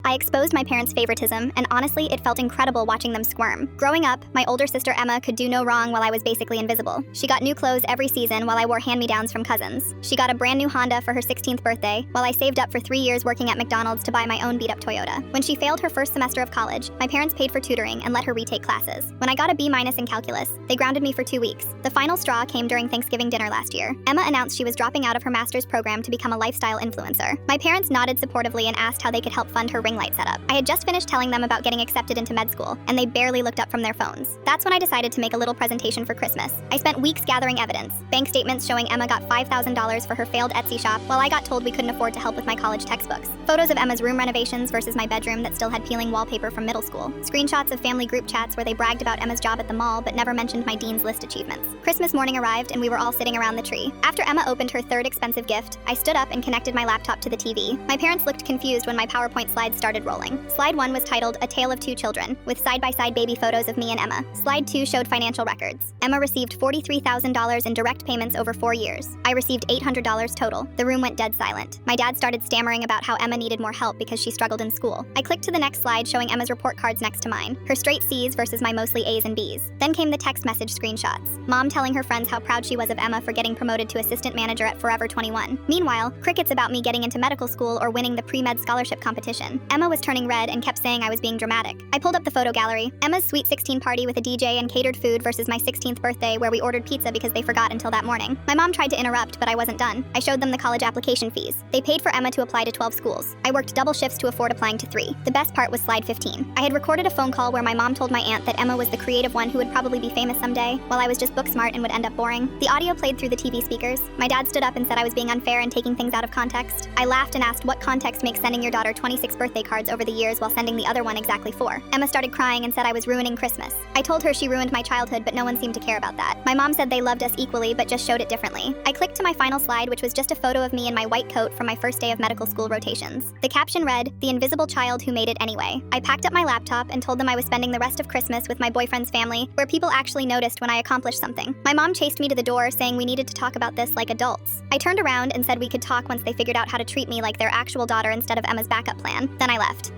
I exposed my parents' favoritism, and honestly, it felt incredible watching them squirm. Growing up, my older sister Emma could do no wrong while I was basically invisible. She got new clothes every season while I wore hand-me-downs from cousins. She got a brand new Honda for her 16th birthday, while I saved up for 3 years working at McDonald's to buy my own beat-up Toyota. When she failed her first semester of college, my parents paid for tutoring and let her retake classes. When I got a B- in calculus, they grounded me for 2 weeks. The final straw came during Thanksgiving dinner last year. Emma announced she was dropping out of her master's program to become a lifestyle influencer. My parents nodded supportively and asked how they could help fund her ring light setup. I had just finished telling them about getting accepted into med school, and they barely looked up from their phones. That's when I decided to make a little presentation for Christmas. I spent weeks gathering evidence, bank statements showing Emma got $5,000 for her failed Etsy shop, while I got told we couldn't afford to help with my college textbooks. Photos of Emma's room renovations versus my bedroom that still had peeling wallpaper from middle school. Screenshots of family group chats where they bragged about Emma's job at the mall but never mentioned my dean's list achievements. Christmas morning arrived and we were all sitting around the tree. After Emma opened her third expensive gift, I stood up and connected my laptop to the TV. My parents looked confused when my PowerPoint slides started rolling. Slide 1 was titled A Tale of Two Children, with side-by-side baby photos of me and Emma. Slide 2 showed financial records. Emma received $43,000 in direct payments over 4 years. I received $800 total. The room went dead silent. My dad started stammering about how Emma needed more help because she struggled in school. I clicked to the next slide showing Emma's report cards next to mine, her straight C's versus my mostly A's and B's. Then came the text message screenshots. Mom telling her friends how proud she was of Emma for getting promoted to assistant manager at Forever 21. Meanwhile, crickets about me getting into medical school or winning the pre-med scholarship competition. Emma was turning red and kept saying I was being dramatic. I pulled up the photo gallery. Emma's sweet 16 party with a DJ and catered food versus my 16th birthday where we ordered pizza because they forgot until that morning. My mom tried to interrupt, but I wasn't done. I showed them the college application fees. They paid for Emma to apply to 12 schools. I worked double shifts to afford applying to 3. The best part was slide 15. I had recorded a phone call where my mom told my aunt that Emma was the creative one who would probably be famous someday, while I was just book smart and would end up boring. The audio played through the TV speakers. My dad stood up and said I was being unfair and taking things out of context. I laughed and asked what context makes sending your daughter 26 birthday cards over the years while sending the other one exactly 4. Emma started crying and said I was ruining Christmas. I told her she ruined my childhood, but no one seemed to care about that. My mom said they loved us equally, but just showed it differently. I clicked to my final slide, which was just a photo of me in my white coat from my first day of medical school rotations. The caption read, "The invisible child who made it anyway." I packed up my laptop and told them I was spending the rest of Christmas with my boyfriend's family, where people actually noticed when I accomplished something. My mom chased me to the door, saying we needed to talk about this like adults. I turned around and said we could talk once they figured out how to treat me like their actual daughter instead of Emma's backup plan. Then I left.